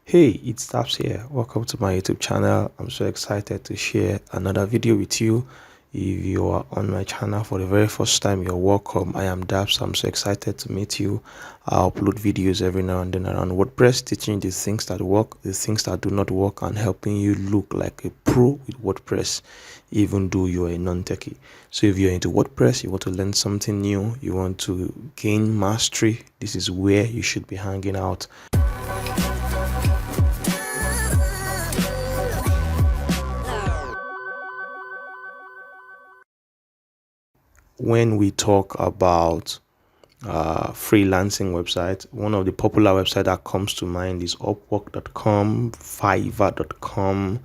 Hey, it's Taps here. Welcome to my YouTube channel. I'm so excited to share another video with you. If you are on my channel for the very first time, you're welcome. I am Daps. I'm so excited to meet you. I upload videos every now and then around WordPress, teaching the things that work, the things that do not work, and helping you look like a pro with WordPress, even though you're a non-techie. So if you're into WordPress, you want to learn something new, you want to gain mastery, this is where you should be hanging out. When we talk about freelancing website, one of the popular websites that comes to mind is Upwork.com, Fiverr.com,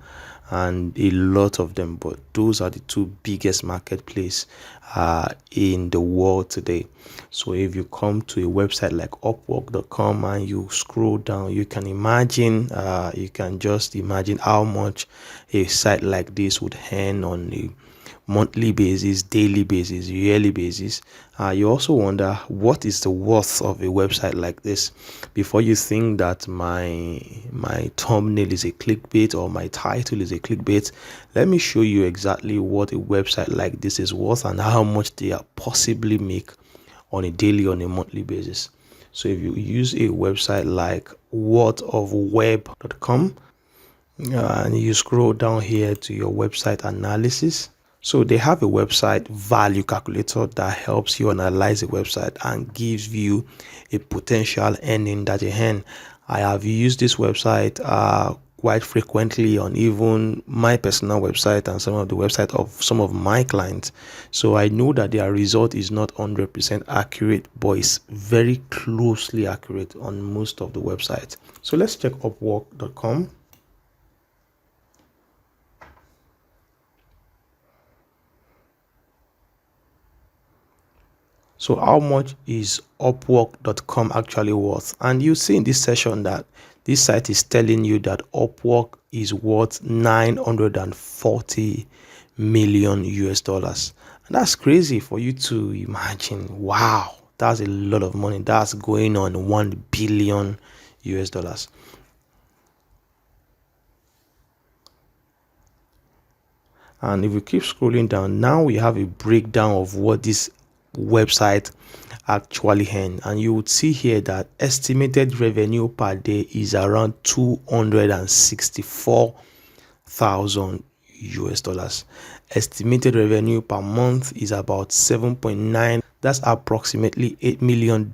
and a lot of them. But those are the two biggest marketplace in the world today. So if you come to a website like Upwork.com and you scroll down, you can imagine, you can just imagine how much a site like this would earn on a monthly basis, daily basis, yearly basis. You also wonder, what is the worth of a website like this? Before you think that my thumbnail is a clickbait or my title is a clickbait, let me show you exactly what a website like this is worth and how much they are possibly make on a daily, on a monthly basis. So if you use a website like worthofweb.com, and you scroll down here to your website analysis. So they have a website value calculator that helps you analyze a website and gives you a potential earning that you earn. I have used this website quite frequently on even my personal website and some of the website of some of my clients. So I know that their result is not 100% accurate, but it's very closely accurate on most of the websites. So let's check upwork.com. So how much is Upwork.com actually worth? And you see in this session that this site is telling you that Upwork is worth 940 million US dollars. And that's crazy for you to imagine. Wow, that's a lot of money. That's going on 1 billion US dollars. And if we keep scrolling down, now we have a breakdown of what this website actually earn, and you would see here that estimated revenue per day is around 264,000 US dollars. Estimated revenue per month is about 7.9. That's approximately $8 million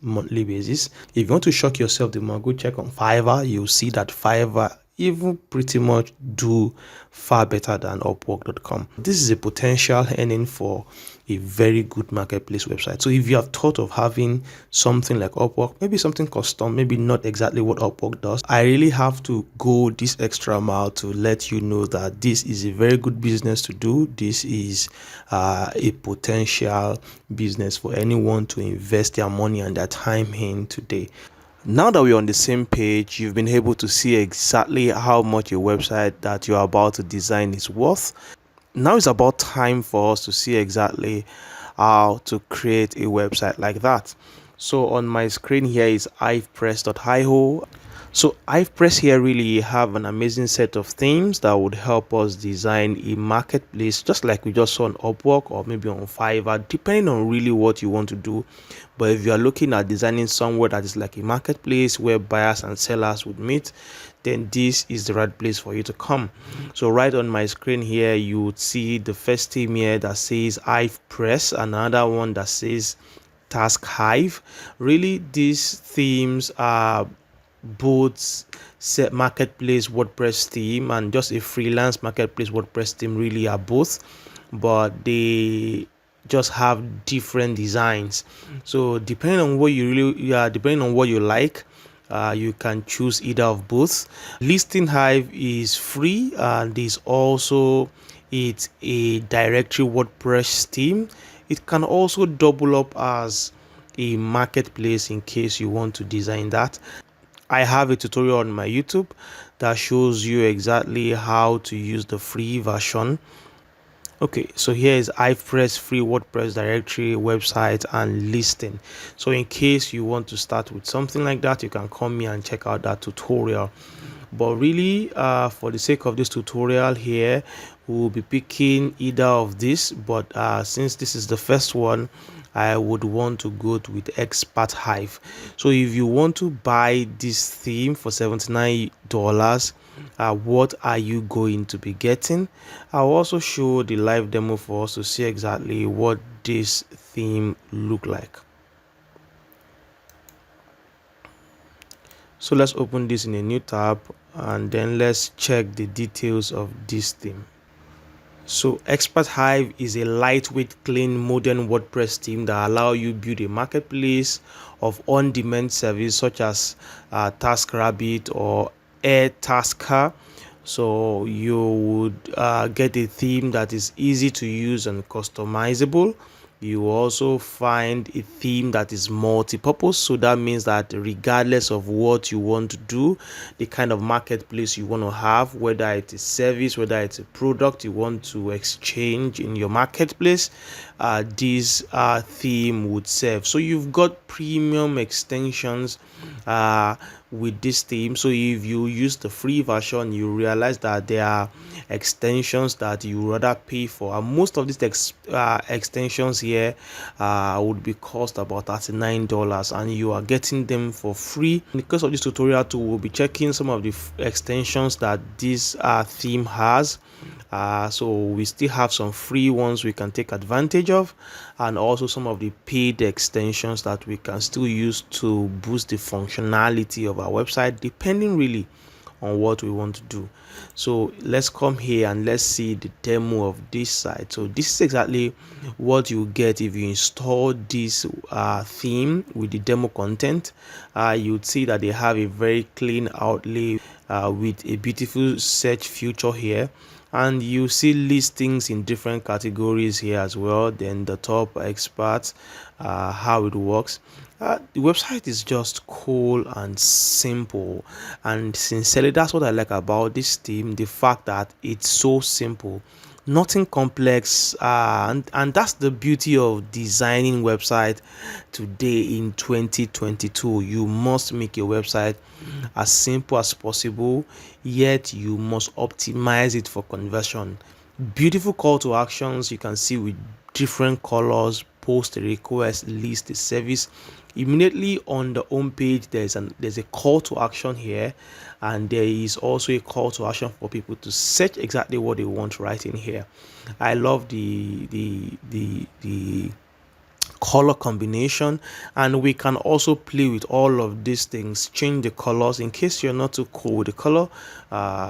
monthly basis. If you want to shock yourself the more, go check on Fiverr. You'll see that Fiverr even pretty much do far better than Upwork.com. This is a potential earning for a very good marketplace website. So if you have thought of having something like Upwork, maybe something custom, maybe not exactly what Upwork does, I really have to go this extra mile to let you know that this is a very good business to do. This is a potential business for anyone to invest their money and their time in today. Now that we're on the same page, you've been able to see exactly how much a website that you're about to design is worth. Now it's about time for us to see exactly how to create a website like that. So on my screen here is HivePress.io. So HivePress here really have an amazing set of themes that would help us design a marketplace, just like we just saw on Upwork or maybe on Fiverr, depending on really what you want to do. But if you are looking at designing somewhere that is like a marketplace where buyers and sellers would meet, then this is the right place for you to come. So right on my screen here, you would see the first theme here that says HivePress, another one that says TaskRabbit. Really, these themes are both set marketplace WordPress theme and just a freelance marketplace WordPress theme. Really are both, but they just have different designs. So depending on what you really depending on what you like, you can choose either of both. Listing Hive is free, and is also it's a directory WordPress theme. It can also double up as a marketplace in case you want to design that. I have a tutorial on my YouTube that shows you exactly how to use the free version. Okay, so here is HivePress free WordPress directory, website, and listing. So in case you want to start with something like that, you can come here and check out that tutorial. But really, for the sake of this tutorial here, we'll be picking either of this. But since this is the first one, I would want to go with ExpertHive. So if you want to buy this theme for $79, what are you going to be getting? I'll also show the live demo for us to see exactly what this theme look like. So let's open this in a new tab and then let's check the details of this theme. So ExpertHive is a lightweight, clean, modern WordPress theme that allow you build a marketplace of on-demand service such as TaskRabbit or Tasker. So you would get a theme that is easy to use and customizable. You also find a theme that is multi-purpose, so that means that regardless of what you want to do, the kind of marketplace you want to have, whether it's a service, whether it's a product you want to exchange in your marketplace, this theme would serve. So you've got premium extensions with this theme. So if you use the free version, you realize that there are extensions that you rather pay for, and most of these extensions here would be cost about $39, and you are getting them for free. Because of this tutorial too, we'll be checking some of the extensions that this theme has. So we still have some free ones we can take advantage of, and also some of the paid extensions that we can still use to boost the functionality of our website, depending really on what we want to do. So let's come here and let's see the demo of this site. So this is exactly what you get if you install this theme with the demo content. You'd see that they have a very clean outlay with a beautiful search feature here, and you see listings in different categories here as well. Then the top experts, how it works. The website is just cool and simple, and sincerely that's what I like about this theme, the fact that it's so simple, nothing complex, and that's the beauty of designing website today in 2022. You must make your website as simple as possible, yet you must optimize it for conversion. Beautiful call to actions you can see with different colors: post a request, list a service. Immediately on the home page, there's a call to action here, and there is also a call to action for people to search exactly what they want right in here. I love the color combination, and we can also play with all of these things, change the colors in case you're not too cool with the color,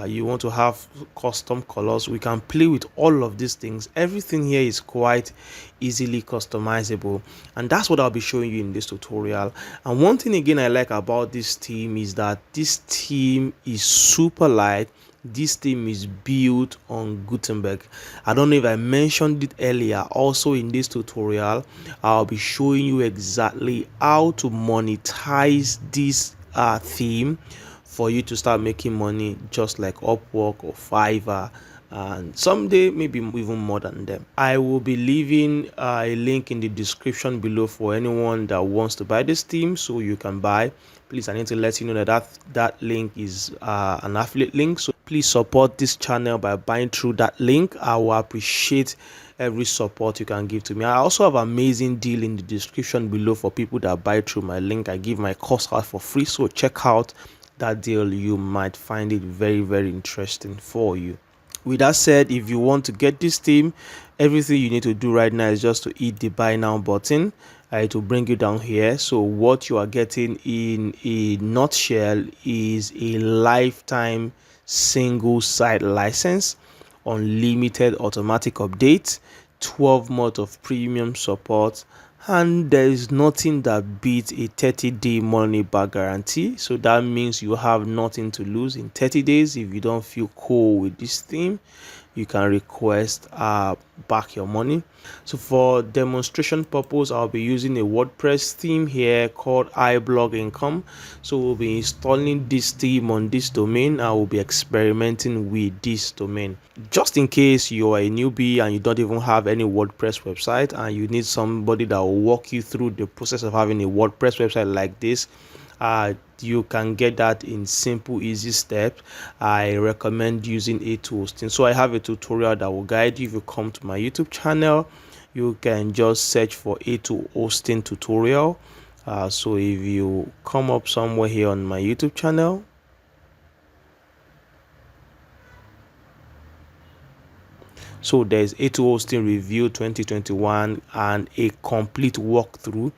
you want to have custom colors. We can play with all of these things. Everything here is quite easily customizable, and that's what I'll be showing you in this tutorial. And one thing again I like about this theme is that this theme is super light. This theme is built on Gutenberg. I don't know if I mentioned it earlier. Also in this tutorial, I'll be showing you exactly how to monetize this theme for you to start making money, just like Upwork or Fiverr, and someday maybe even more than them. I will be leaving a link in the description below for anyone that wants to buy this theme, so you can buy. Please, I need to let you know that link is an affiliate link, so please support this channel by buying through that link. I will appreciate every support you can give to me. I also have an amazing deal in the description below for people that buy through my link. I give my course out for free, so check out that deal. You might find it very, very interesting for you. With that said, if you want to get this theme, everything you need to do right now is just to hit the buy now button. It will bring you down here. So what you are getting in a nutshell is a lifetime single site license, unlimited automatic updates, 12 months of premium support, and there is nothing that beats a 30-day money back guarantee. So that means you have nothing to lose in 30 days if you don't feel cool with this theme. you can request back your money. So for demonstration purpose, I'll be using a WordPress theme here called iBlog Income. So we'll be installing this theme on this domain. I will be experimenting with this domain. Just in case you're a newbie and you don't even have any WordPress website and you need somebody that will walk you through the process of having a WordPress website like this, you can get that in simple, easy steps. I recommend using A2 hosting. So I have a tutorial that will guide you. If you come to my YouTube channel, you can just search for A2 hosting tutorial. So if you come up somewhere here on my YouTube channel, so there's A2 hosting review 2021 and a complete walkthrough.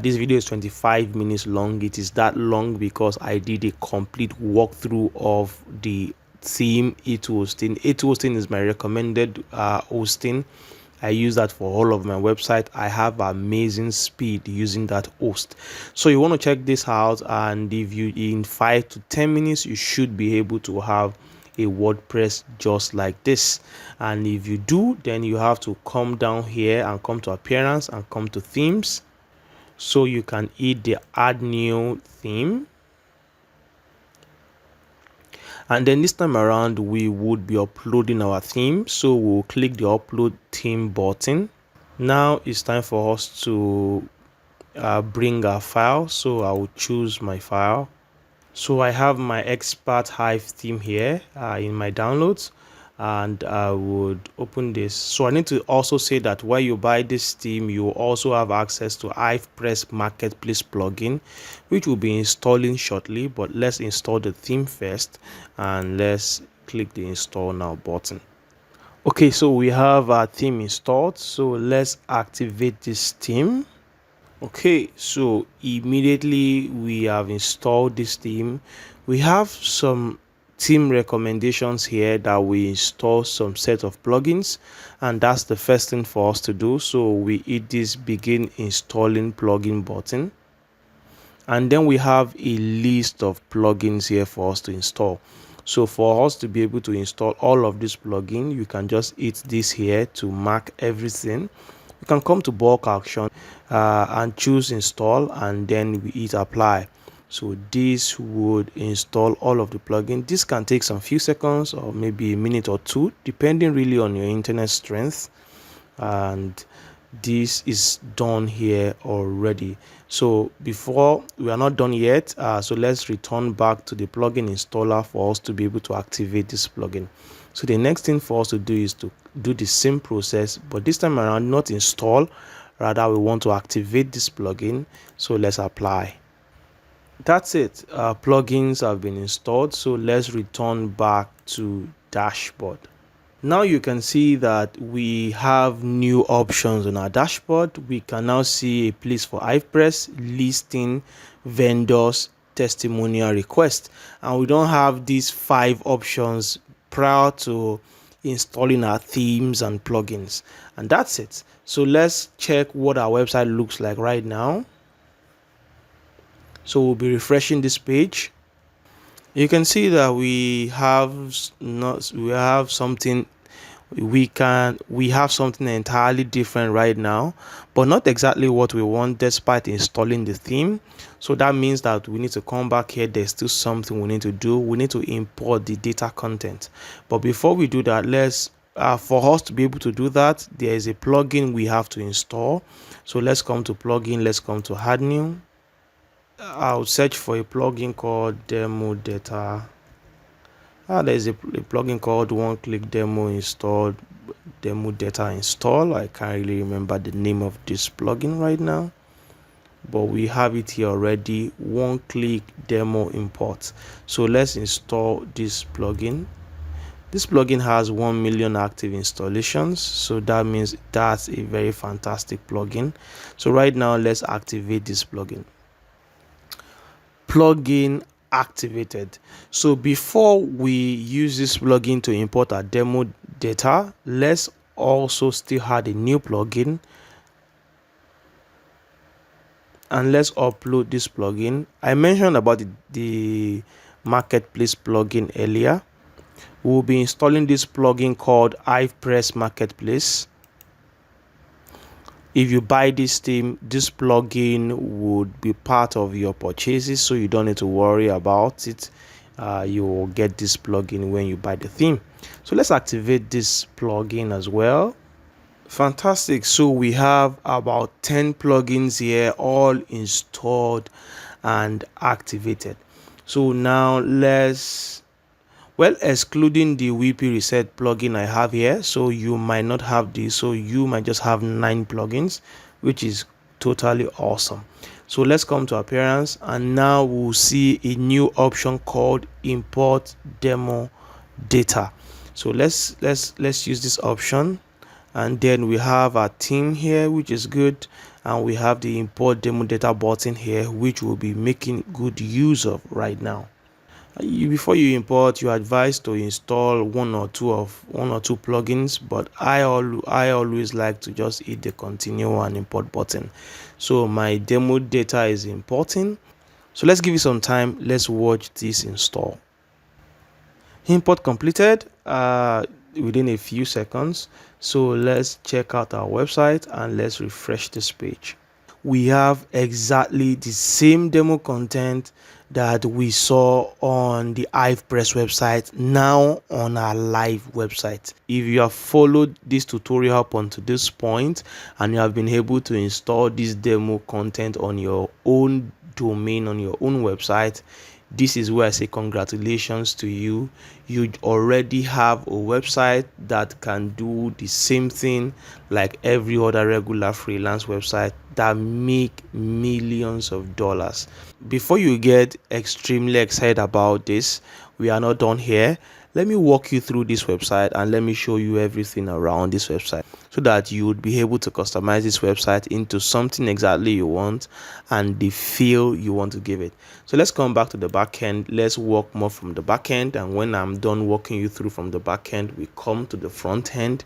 This video is 25 minutes long. It is that long because I did a complete walkthrough of the theme A2 hosting. A2 hosting is my recommended hosting. I use that for all of my website. I have amazing speed using that host. So you want to check this out, and if you in 5 to 10 minutes you should be able to have a WordPress just like this. And if you do, then you have to come down here and come to appearance and come to themes. So you can hit the add new theme, and then this time around we would be uploading our theme. So we'll click the upload theme button. Now it's time for us to bring our file. So I will choose my file. So I have my ExpertHive theme here in my downloads, and I would open this. So I need to also say that while you buy this theme, you also have access to HivePress Marketplace plugin, which will be installing shortly. But let's install the theme first, and let's click the install now button. Okay, so we have our theme installed. So let's activate this theme. Okay, so immediately we have installed this theme. We have some theme recommendations here that we install some set of plugins, and that's the first thing for us to do. So we hit this begin installing plugin button, and then we have a list of plugins here for us to install. So for us to be able to install all of this plugin, you can just hit this here to mark everything. You can come to bulk action and choose install, and then we hit apply. So this would install all of the plugins. This can take some few seconds or maybe a minute or two, depending really on your internet strength. And this is done here already. So before we are not done yet, so let's return back to the plugin installer for us to be able to activate this plugin. So the next thing for us to do is to do the same process, but this time around not install, rather we want to activate this plugin. So let's apply. That's it. Plugins have been installed. So let's return back to dashboard. Now you can see that we have new options on our dashboard. We can now see a place for HivePress, listing, vendors, testimonial request, and we don't have these 5 options prior to installing our themes and plugins. And that's it. So let's check what our website looks like right now. So we'll be refreshing this page. You can see that we have something entirely different right now, but not exactly what we want despite installing the theme. So that means that we need to come back here. There's still something we need to do. We need to import the data content. But before we do that, let's for us to be able to do that, there is a plugin we have to install. So let's come to plugin, let's come to add new. I'll search for a plugin called demo data. There's a plugin called one click demo installed, demo data install. I can't really remember the name of this plugin right now, but we have it here already. One click demo import. So let's install this plugin. This plugin has 1 million active installations, so that means that's a very fantastic plugin. So right now let's activate this plugin. Plugin activated. So before we use this plugin to import our demo data, let's also still add a new plugin, and let's upload this plugin. I mentioned about the marketplace plugin earlier. We'll be installing this plugin called HivePress Marketplace. If you buy this theme, this plugin would be part of your purchases, so you don't need to worry about it. You will get this plugin when you buy the theme. So let's activate this plugin as well. Fantastic. So we have about 10 plugins here, all installed and activated. So now excluding the WP Reset plugin I have here, so you might not have this, so you might just have 9 plugins, which is totally awesome. So let's come to appearance, and now we'll see a new option called import demo data. So let's use this option, and then we have our theme here, which is good, and we have the import demo data button here, which we'll be making good use of right now. Before you import, you're advised to install one or two plugins, but I always like to just hit the continue and import button. So my demo data is importing, so let's give it some time. Let's watch this install. Import completed within a few seconds. So let's check out our website and let's refresh this page. We have exactly the same demo content that we saw on the HivePress website now on our live website. If you have followed this tutorial up until this point and you have been able to install this demo content on your own domain, on your own website, this is where I say congratulations to you. You already have a website that can do the same thing like every other regular freelance website that make millions of dollars. Before you get extremely excited about this, we are not done here. Let me walk you through this website and let me show you everything around this website so that you would be able to customize this website into something exactly you want and the feel you want to give it. So let's come back to the back end. Let's walk more from the back end, and when I'm done walking you through from the back end, we come to the front end,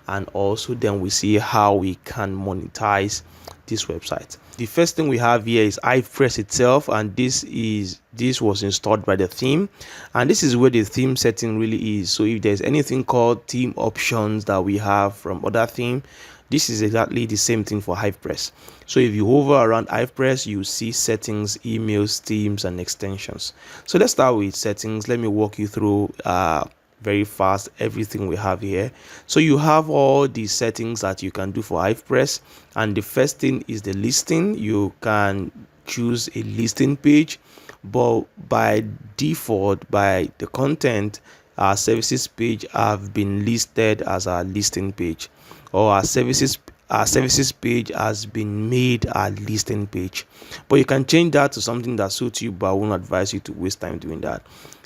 and also then we see how we can monetize this website. The first thing we have here is HivePress itself, and this was installed by the theme, and this is where the theme setting really is. So if there's anything called theme options that we have from other theme, this is exactly the same thing for HivePress. So if you hover around HivePress, you see settings, emails, themes, and extensions. So let's start with settings. Let me walk you through very fast everything we have here. So you have all the settings that you can do for HivePress, and the first thing is the listing. You can choose a listing page, but by default, by the content, our services page have been listed as our listing page, or our services page has been made our listing page. But you can change that to something that suits you, but I won't advise you to waste time doing that.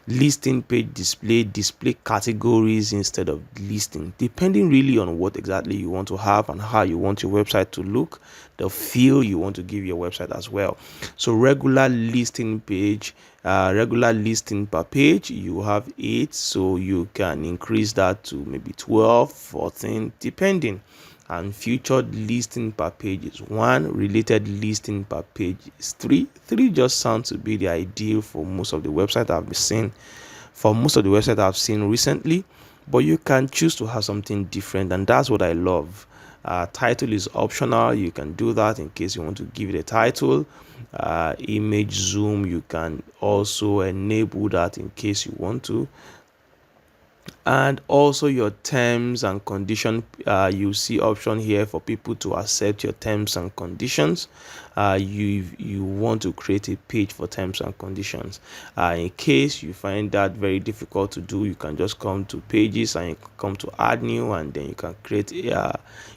Listing page display categories instead of listing, depending really on what exactly you want to have and how you want your website to look, the feel you want to give your website as well. So regular listing page, regular listing per page, you have 8, so you can increase that to maybe 12, 14, depending. And featured listing per page is 1, related listing per page is 3. 3 just sounds to be the ideal for most of the websites I've seen recently, but you can choose to have something different, and that's what I love. Title is optional. You can do that in case you want to give it a title. Image zoom, you can also enable that in case you want to. And also your terms and conditions, you see option here for people to accept your terms and conditions. You want to create a page for terms and conditions. In case you find that very difficult to do, you can just come to pages and you can come to add new, and then you can create you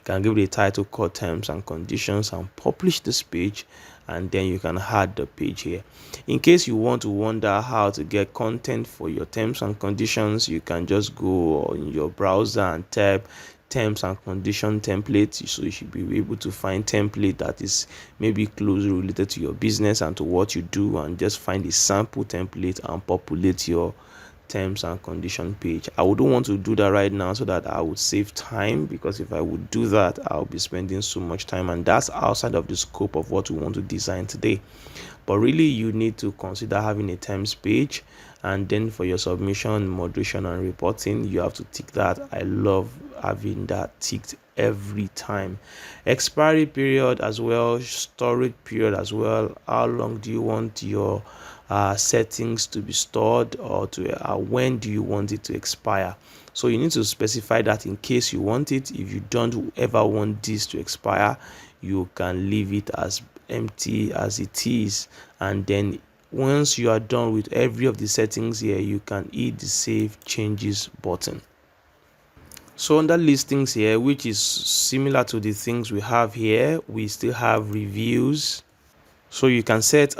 can give it a title called terms and conditions and publish this page, and then you can add the page here. In case you want to wonder how to get content for your terms and conditions, you can just go in your browser and type terms and condition templates. So you should be able to find template that is maybe closely related to your business and to what you do, and just find a sample template and populate your terms and condition page. I wouldn't want to do that right now so that I would save time, because if I would do that, I'll be spending so much time, and that's outside of the scope of what we want to design today. But really, you need to consider having a terms page, and then for your submission, moderation, and reporting, you have to tick that. I love having that ticked every time. Expiry period as well, storage period as well. How long do you want your settings to be stored, or to when do you want it to expire? So you need to specify that in case you want it. If you don't ever want this to expire, you can leave it as empty as it is, and then once you are done with every of the settings here, you can hit the save changes button. So under listings here, which is similar to the things we have here, we still have reviews. So you can set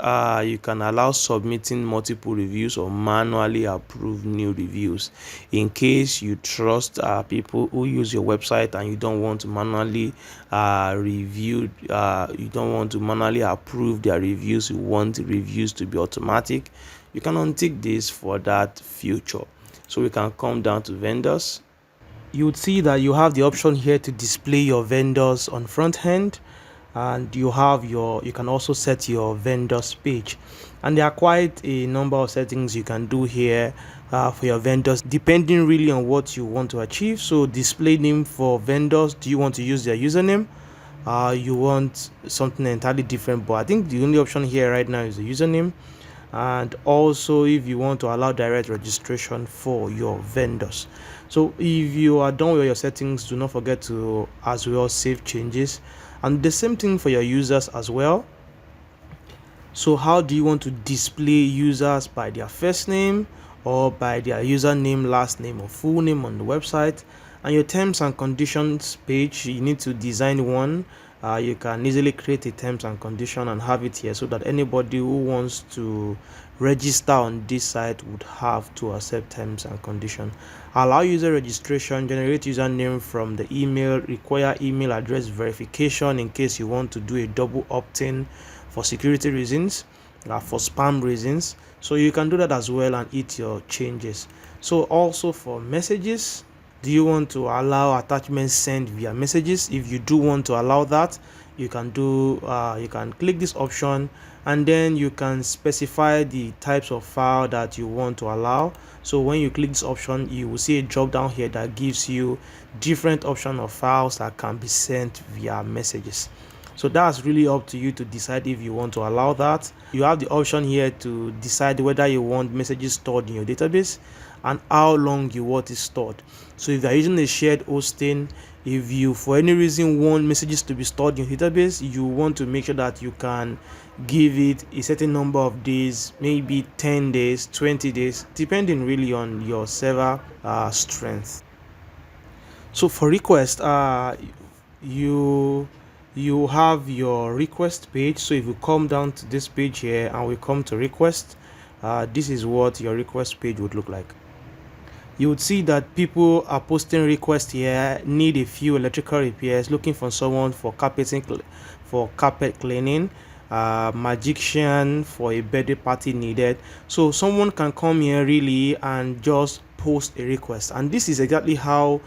you can allow submitting multiple reviews or manually approve new reviews. In case you trust people who use your website and you don't want to manually review, you don't want to manually approve their reviews, you want the reviews to be automatic, you can untick this for that future. So we can come down to vendors. You would see that you have the option here to display your vendors on front end, and you can also set your vendors page, and there are quite a number of settings you can do here for your vendors, depending really on what you want to achieve. So display name for vendors, do you want to use their username? You want something entirely different, but I think the only option here right now is the username. And also, if you want to allow direct registration for your vendors. So if you are done with your settings, do not forget to as well save changes, and the same thing for your users as well. So how do you want to display users? By their first name, or by their username, last name, or full name on the website? And your terms and conditions page, you need to design one. You can easily create a terms and condition and have it here, so that anybody who wants to register on this site would have to accept terms and condition. Allow user registration, generate username from the email, require email address verification in case you want to do a double opt-in for security reasons, for spam reasons. So you can do that as well and hit your changes. So also for messages, do you want to allow attachments sent via messages? If you do want to allow that, you can click this option, and then you can specify the types of file that you want to allow. So when you click this option, you will see a drop down here that gives you different options of files that can be sent via messages. So that's really up to you to decide if you want to allow that. You have the option here to decide whether you want messages stored in your database and how long you want it stored. So if you are using a shared hosting, if you for any reason want messages to be stored in your database, you want to make sure that you can give it a certain number of days, maybe 10 days, 20 days, depending really on your server strength. So for request, you have your request page. So if you come down to this page here and we come to request, this is what your request page would look like. You would see that people are posting requests here, need a few electrical repairs, looking for someone for carpet cleaning, magician for a birthday party needed. So someone can come here really and just post a request, and this is exactly how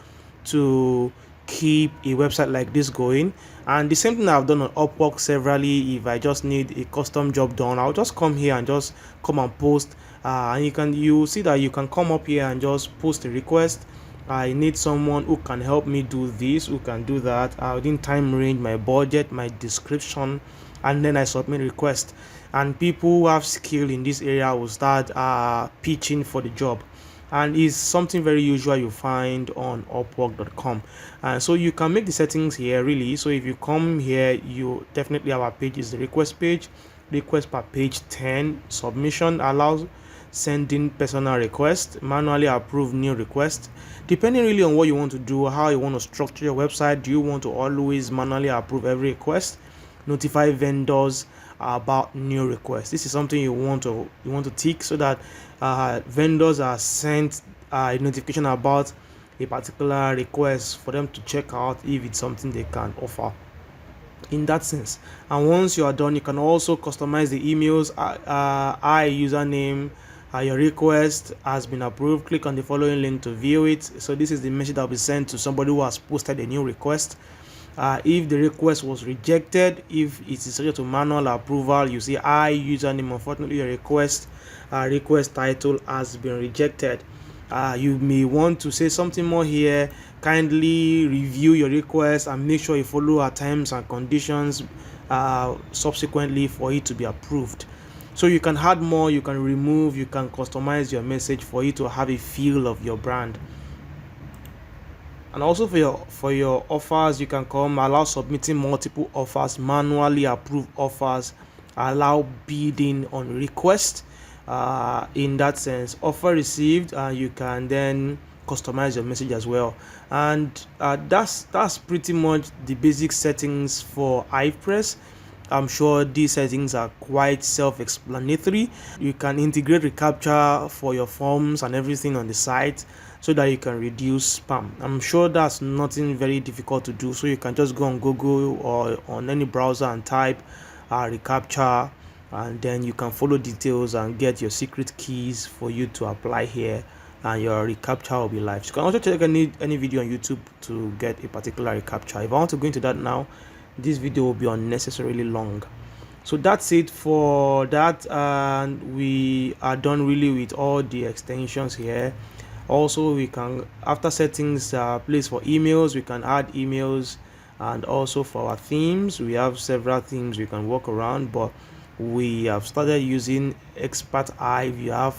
to keep a website like this going. And the same thing I've done on Upwork severally. If I just need a custom job done, I'll just come here and just come and post, and you see that you can come up here and just post a request. I need someone who can help me do this, who can do that, within time range, my budget, my description, and then I submit a request, and people who have skill in this area will start pitching for the job. And it's something very usual you find on upwork.com. And so you can make the settings here really. So if you come here, you definitely have a page is the request page. Request per page 10. Submission allows sending personal request, manually approve new request, depending really on what you want to do, how you want to structure your website. Do you want to always manually approve every request? Notify vendors about new requests. This is something you want to tick, so that vendors are sent a notification about a particular request for them to check out if it's something they can offer in that sense. And once you are done, you can also customize the emails, username, your request has been approved. Click on the following link to view it. So this is the message that will be sent to somebody who has posted a new request. If the request was rejected, if it is subject to manual approval, you see "Hi username, unfortunately your request title has been rejected." You may want to say something more here. Kindly review your request and make sure you follow our terms and conditions subsequently for it to be approved. So you can add more, you can remove, you can customize your message for it to have a feel of your brand. And also for your offers, you can come allow submitting multiple offers, manually approve offers, allow bidding on request. In that sense, offer received, you can then customize your message as well. And that's pretty much the basic settings for HivePress. I'm sure these settings are quite self-explanatory. You can integrate reCAPTCHA for your forms and everything on the site so that you can reduce spam. I'm sure that's nothing very difficult to do. So you can just go on Google or on any browser and type reCAPTCHA, and then you can follow details and get your secret keys for you to apply here, and your reCAPTCHA will be live. So you can also check any video on YouTube to get a particular reCAPTCHA. If I want to go into that now, this video will be unnecessarily long. So that's it for that, and we are done really with all the extensions here. Also, we can, after settings, place for emails, we can add emails. And also for our themes, we have several themes we can work around, but we have started using ExpertHive. You have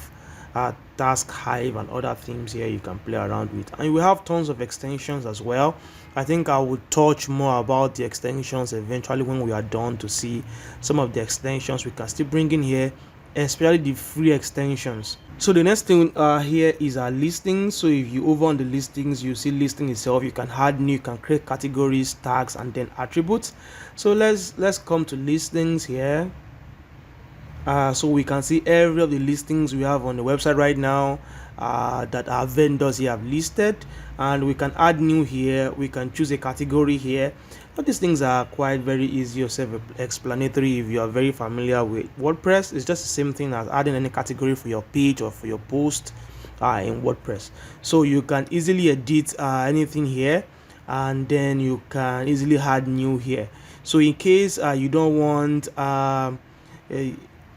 TaskRabbit and other themes here you can play around with, and we have tons of extensions as well. I think I will touch more about the extensions eventually when we are done, to see some of the extensions we can still bring in here, especially the free extensions. So the next thing here is our listings. So if you over on the listings, you see listing itself, you can add new, you can create categories, tags, and then attributes. So let's come to listings here. So we can see every of the listings we have on the website right now that our vendors here have listed, and we can add new here. We can choose a category here. But these things are quite very easy or self-explanatory if you are very familiar with WordPress. It's just the same thing as adding any category for your page or for your post in WordPress. So you can easily edit anything here, and then you can easily add new here. So in case you don't want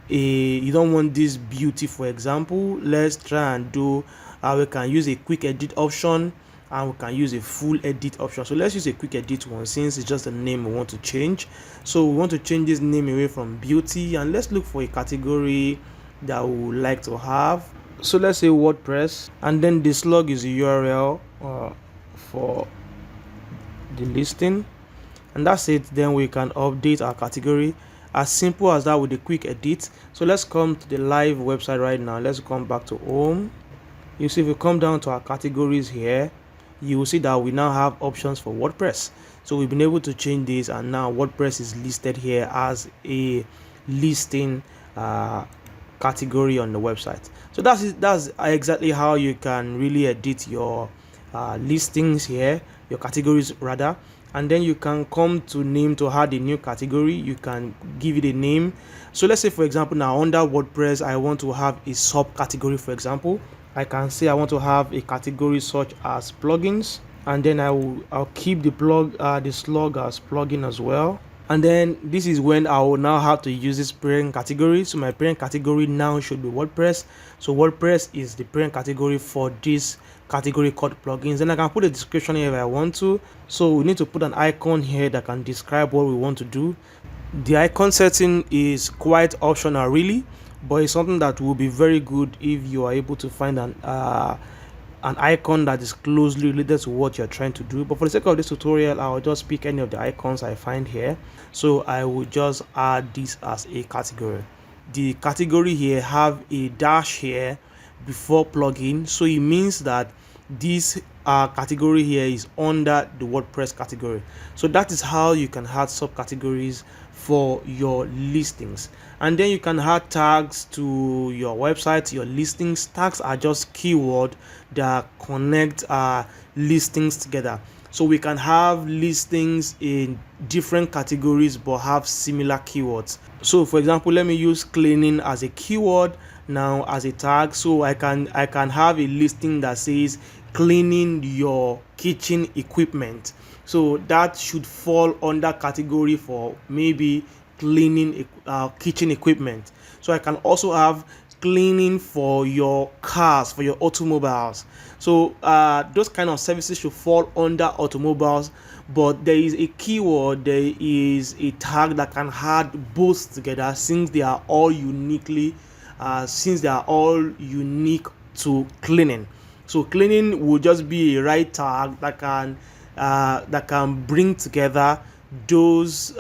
you don't want this beauty, for example, let's try and do we can use a quick edit option, and we can use a full edit option. So let's use a quick edit one, since it's just the name we want to change. So we want to change this name away from beauty, and let's look for a category that we would like to have. So let's say WordPress, and then the slug is the URL for the listing, and that's it. Then we can update our category. As simple as that with a quick edit. So let's come to the live website right now. Let's come back to home. You see, if we come down to our categories here, you will see that we now have options for WordPress. So we've been able to change this, and now WordPress is listed here as a listing category on the website. So that's exactly how you can really edit your listings here, your categories rather. And then you can come to name to add a new category. You can give it a name. So let's say, for example, now under WordPress, I want to have a subcategory. For example, I can say I want to have a category such as plugins, and then I'll keep the slug as plugin as well. And then this is when I will now have to use this parent category. So my parent category now should be WordPress. So WordPress is the parent category for this category called plugins. And I can put a description here if I want to. So we need to put an icon here that can describe what we want to do. The icon setting is quite optional really, but it's something that will be very good if you are able to find an icon that is closely related to what you're trying to do. But for the sake of this tutorial, I'll just pick any of the icons I find here. So I will just add this as a category. The category here have a dash here before plugin, so it means that this category here is under the WordPress category. So that is how you can add subcategories for your listings. And then you can add tags to your website, your listings. Tags are just keywords that connect listings together. So we can have listings in different categories but have similar keywords. So for example, let me use cleaning as a keyword, now as a tag. So I can have a listing that says cleaning your kitchen equipment. So that should fall under category for maybe cleaning kitchen equipment. So I can also have cleaning for your cars, for your automobiles. So those kind of services should fall under automobiles, but there is a keyword, there is a tag that can add both together, since they are all unique to cleaning. So cleaning will just be a right tag that can bring together those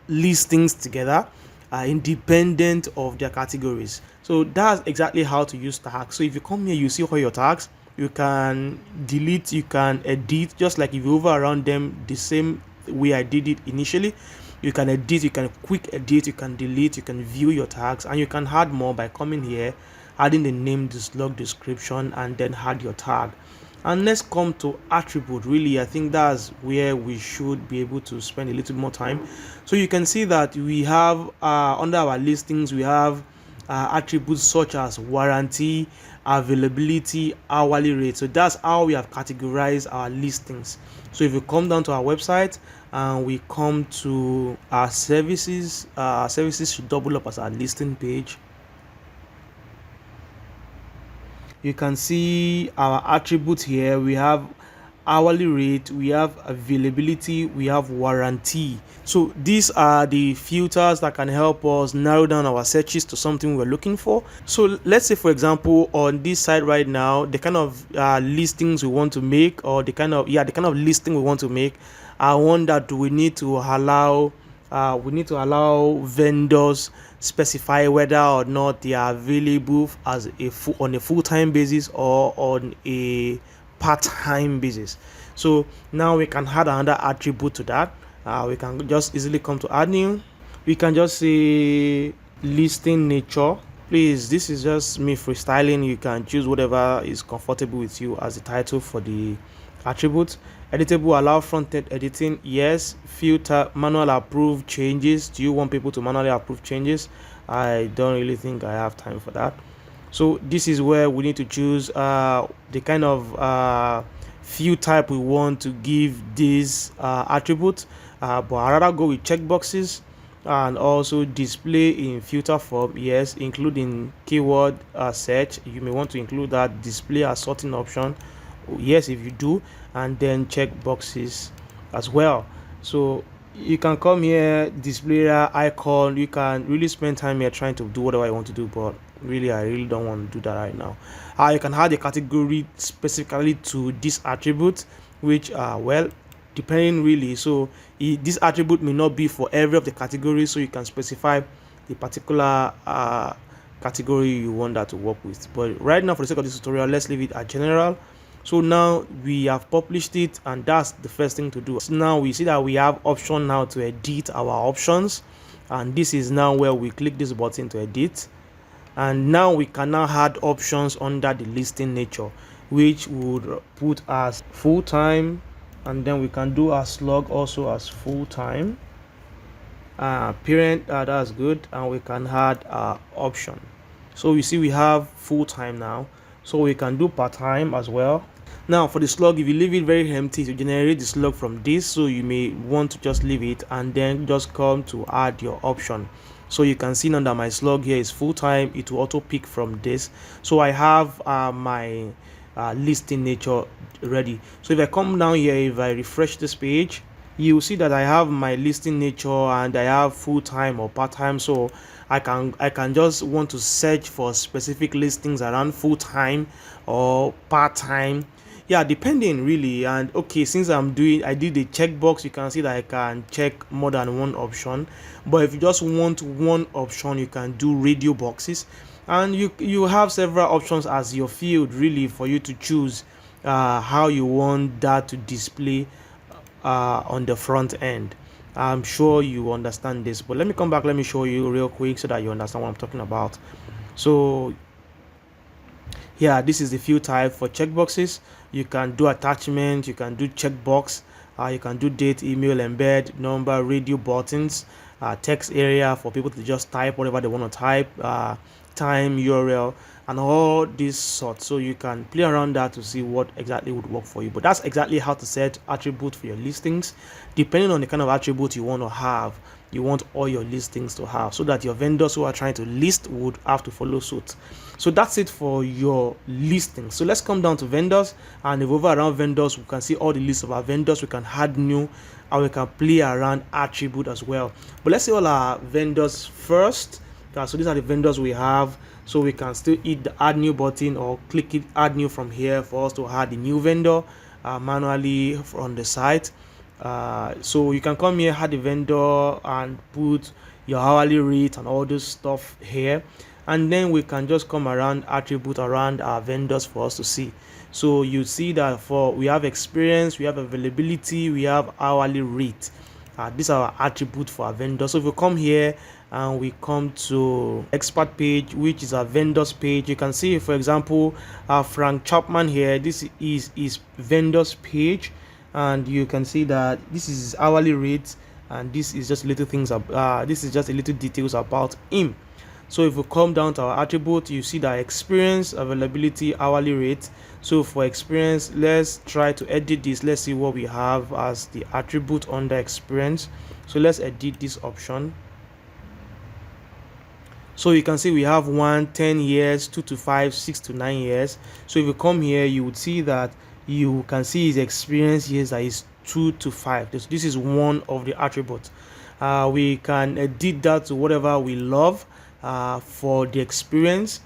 listings together, independent of their categories. So that's exactly how to use tags. So if you come here, you see all your tags. You can delete, you can edit, just like if you hover around them the same way I did it initially. You can edit, you can quick edit, you can delete, you can view your tags, and you can add more by coming here, adding the name, the slug description, and then add your tag. And let's come to attribute. Really, I think that's where we should be able to spend a little more time. So you can see that we have under our listings, we have attributes such as warranty, availability, hourly rate. So that's how we have categorized our listings. So if you come down to our website and we come to our services, services should double up as our listing page. You can see our attributes here. We have hourly rate, we have availability, we have warranty. So these are the filters that can help us narrow down our searches to something we're looking for. So let's say, for example, on this side right now, the kind of listings we want to make, or the kind of listing we want to make, are one that we need to allow vendors specify whether or not they are available as on a full-time basis or on a part-time basis. So now we can add another attribute to that. We can just easily come to add new. We can just say listing nature. Please, this is just me freestyling. You can choose whatever is comfortable with you as the title for the attribute. Editable, allow front-end editing, yes. Filter, manual approve changes. Do you want people to manually approve changes? I don't really think I have time for that. So this is where we need to choose the kind of field type we want to give this attribute, but I'd rather go with checkboxes. And also display in filter form, yes, including keyword search. You may want to include that. Display as sorting option, yes, if you do, and then check boxes as well. So you can come here, display icon. You can really spend time here trying to do whatever you want to do, but really I really don't want to do that right now. You can add a category specifically to this attribute, which well, depending really. So this attribute may not be for every of the categories, so you can specify the particular category you want that to work with. But right now, for the sake of this tutorial, let's leave it at general. So now we have published it, and that's the first thing to do. So now we see that we have option now to edit our options, and this is now where we click this button to edit. And now we can now add options under the listing nature, which would put as full-time, and then we can do our slug also as full-time. Parent, that's good, and we can add option. So you see we have full-time now, so we can do part-time as well. Now for the slug, if you leave it very empty to generate the slug from this, so you may want to just leave it and then just come to add your option. So you can see under my slug here is full-time. It will auto pick from this. So I have my listing nature ready. So if I come down here, if I refresh this page, you will see that I have my listing nature and I have full-time or part-time. So I can just want to search for specific listings around full-time or part-time, yeah, depending really. And okay, since I did the checkbox, you can see that I can check more than one option. But if you just want one option, you can do radio boxes, and you have several options as your field really for you to choose how you want that to display on the front end. I'm sure you understand this, but let me come back, let me show you real quick so that you understand what I'm talking about. So yeah, this is the field type for checkboxes. You can do attachment, you can do checkbox, you can do date, email, embed, number, radio buttons, text area for people to just type whatever they want to type, time, URL, and all these sorts. So you can play around that to see what exactly would work for you. But that's exactly how to set attribute for your listings, depending on the kind of attribute you want to have. You want all your listings to have, so that your vendors who are trying to list would have to follow suit. So that's it for your listing. So let's come down to vendors, and if over around vendors, we can see all the list of our vendors. We can add new, and we can play around attribute as well. But let's see all our vendors first. So these are the vendors we have. So we can still hit the add new button or click it add new from here for us to add the new vendor manually on the site. So you can come here, add the vendor, and put your hourly rate and all this stuff here, and then we can just come around attribute around our vendors for us to see. So you see that we have experience, we have availability, we have hourly rate. These are our attributes for our vendors. So if we come here and we come to expert page, which is our vendors page, you can see, for example, Frank Chapman here. This is his vendors page, and you can see that this is his hourly rate, and this is just little things. This is just a little details about him. So if we come down to our attribute, you see that experience, availability, hourly rate. So for experience, let's try to edit this. Let's see what we have as the attribute under experience. So let's edit this option. So you can see we have 1, 10 years, 2 to 5, 6 to 9 years. So if you come here, you would see that you can see his experience years that is 2 to 5. This is one of the attributes. We can edit that to whatever we love. For the experience,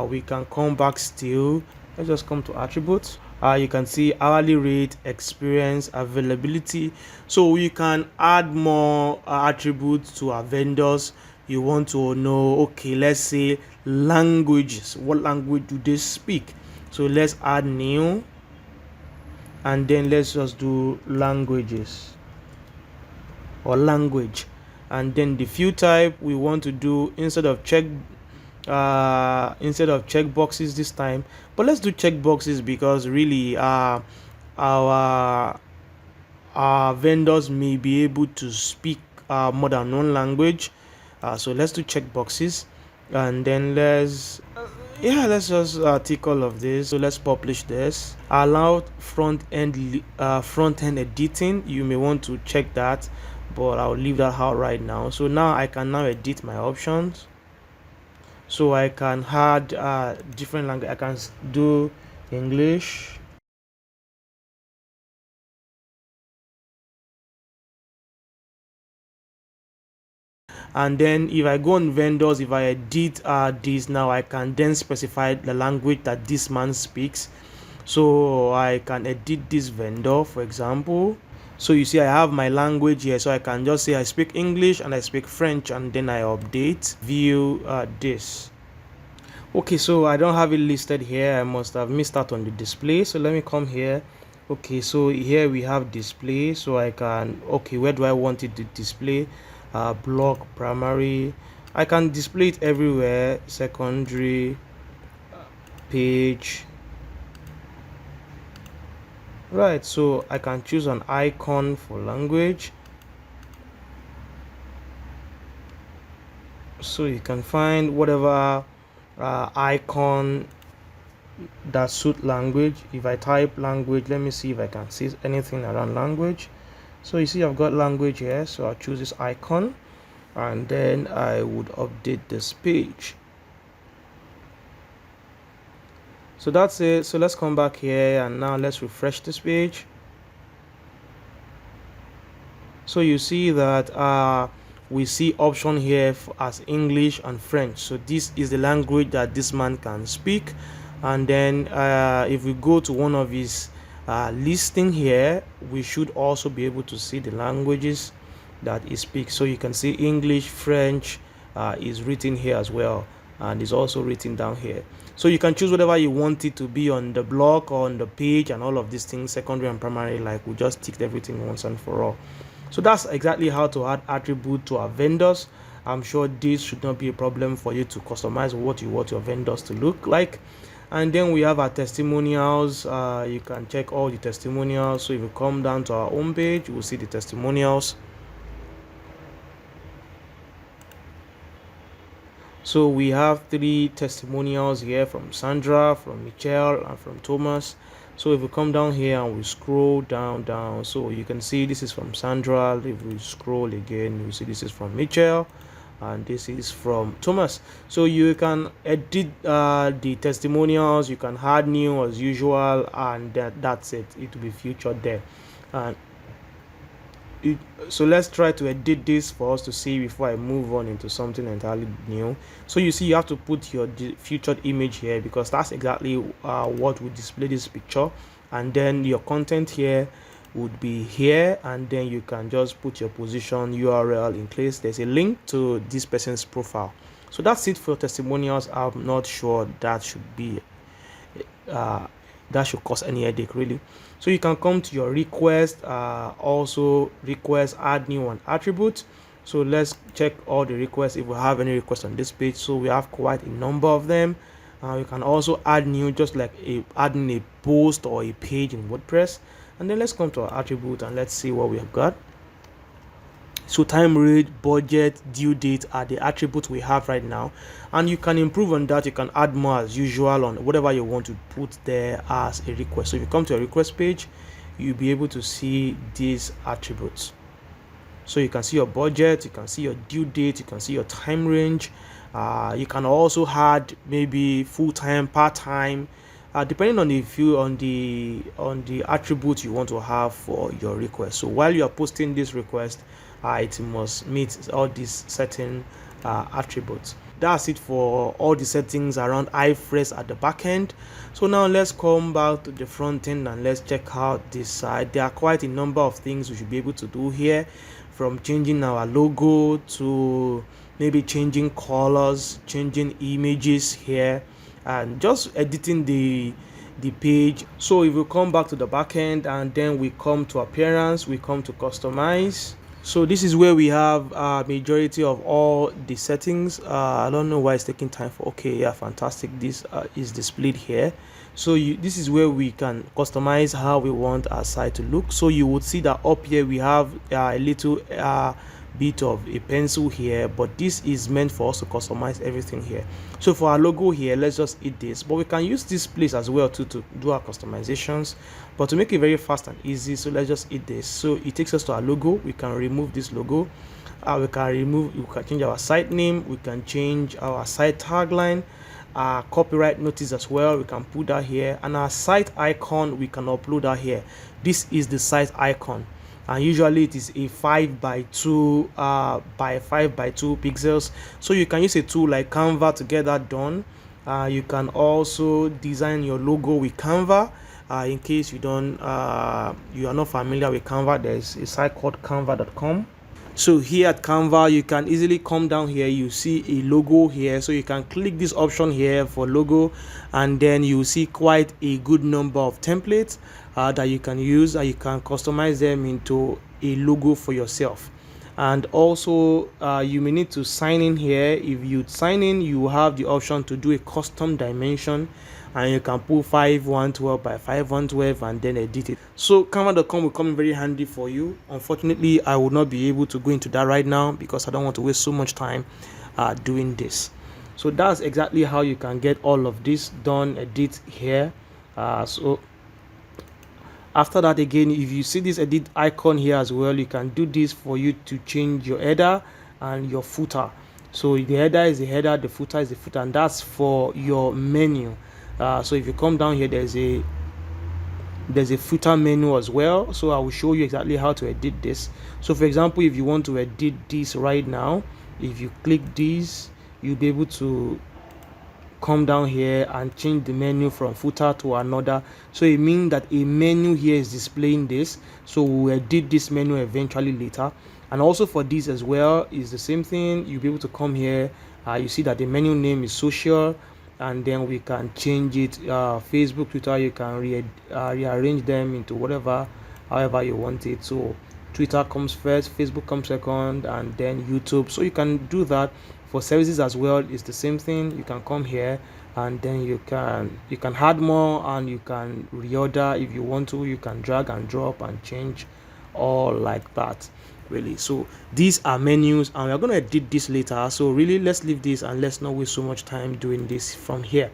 we can come back still. Let's just come to attributes. You can see hourly rate, experience, availability. So we can add more attributes to our vendors. You want to know, okay, let's say languages. What language do they speak? So let's add new, and then let's just do languages or language. And then the field type we want to do instead of check boxes this time, but let's do check boxes because really our vendors may be able to speak more than one language. So let's do check boxes, and then let's just tick all of this. So let's publish this. Allow front end editing. You may want to check that, but I'll leave that out right now. So now I can now edit my options. So I can add different language. I can do English, and then if I go on vendors, if I edit this, now I can then specify the language that this man speaks. So I can edit this vendor, for example. So you see I have my language here, so I can just say I speak English and I speak French, and then I update view this. Okay, so I don't have it listed here. I must have missed out on the display. So let me come here. Okay, so here we have display. So I can, okay, where do I want it to display? Block, primary. I can display it everywhere. Secondary, page. Right, so I can choose an icon for language. So you can find whatever icon that suit language. If I type language, let me see if I can see anything around language. So you see I've got language here, so I'll choose this icon, and then I would update this page. So that's it. So let's come back here, and now let's refresh this page. So you see that we see option here as English and French. So this is the language that this man can speak. And then if we go to one of his listing here, we should also be able to see the languages that he speaks. So you can see English, French is written here as well, and is also written down here. So you can choose whatever you want it to be on the block or on the page, and all of these things, secondary and primary, like we just ticked everything once and for all. So that's exactly how to add attribute to our vendors. I'm sure this should not be a problem for you to customize what you want your vendors to look like. And then we have our testimonials. You can check all the testimonials. So if you come down to our home page, you will see the testimonials. So we have 3 testimonials here from Sandra, from Michelle, and from Thomas. So if we come down here and we scroll down, so you can see this is from Sandra. If we scroll again, you see this is from Michelle, and this is from Thomas. So you can edit the testimonials, you can add new as usual, and that's it. It will be featured there. And so let's try to edit this for us to see before I move on into something entirely new. So you see, you have to put your featured image here, because that's exactly what will display this picture, and then your content here would be here, and then you can just put your position URL in place. There's a link to this person's profile. So that's it for testimonials. I'm not sure that should be that should cause any headache really. So you can come to your request, also request, add new one attribute. So let's check all the requests if we have any requests on this page. So we have quite a number of them. You can also add new, just like adding a post or a page in WordPress. And then let's come to our attribute and let's see what we have got. So time rate, budget, due date are the attributes we have right now, and you can improve on that. You can add more as usual on whatever you want to put there as a request. So if you come to a request page, you'll be able to see these attributes. So you can see your budget, you can see your due date, you can see your time range. You can also add maybe full-time, part-time, depending on the attribute you want to have for your request. So while you are posting this request, it must meet all these certain attributes. That's it for all the settings around HivePress at the back end. So now let's come back to the front end and let's check out this side. There are quite a number of things we should be able to do here, from changing our logo to maybe changing colors, changing images here, and just editing the page. So if we come back to the back end and then we come to appearance, we come to customize. So this is where we have majority of all the settings. I don't know why it's taking time for. Okay, yeah, fantastic. This is displayed here. So this is where we can customize how we want our site to look. So you would see that up here we have a little bit of a pencil here, but this is meant for us to customize everything here. So for our logo here, let's just hit this, but we can use this place as well to do our customizations, but to make it very fast and easy, so let's just hit this. So it takes us to our logo. We can remove this logo. We can change our site name, we can change our site tagline, copyright notice as well, we can put that here, and our site icon, we can upload that here. This is the site icon, and usually it is a 5x2 by 5x2 pixels. So you can use a tool like Canva to get that done. You can also design your logo with Canva. In case you are not familiar with Canva, there's a site called canva.com. So here at Canva, you can easily come down here, you see a logo here, so you can click this option here for logo, and then you see quite a good number of templates that you can use, and you can customize them into a logo for yourself. And also you may need to sign in here. If you sign in, you have the option to do a custom dimension, and you can put 5112 by 5112 and then edit it. So canva.com will come in very handy for you. Unfortunately, I will not be able to go into that right now because I don't want to waste so much time doing this. So that's exactly how you can get all of this done, edit here. So after that, again, if you see this edit icon here as well, you can do this for you to change your header and your footer. So the header is the header, the footer is the footer, and that's for your menu. So if you come down here, there's a footer menu as well. So I will show you exactly how to edit this. So for example, if you want to edit this right now, if you click this, you'll be able to come down here and change the menu from footer to another. So it means that a menu here is displaying this, so we'll edit this menu eventually later. And also for this as well is the same thing. You'll be able to come here, you see that the menu name is social, and then we can change it Facebook, Twitter. You can rearrange them into however you want it. So Twitter comes first, Facebook comes second, and then YouTube. So you can do that. For services as well, it's the same thing. You can come here and then you can add more, and you can reorder if you want to. You can drag and drop and change all like that, really. So these are menus, and we're going to edit this later. So really, let's leave this and let's not waste so much time doing this from here,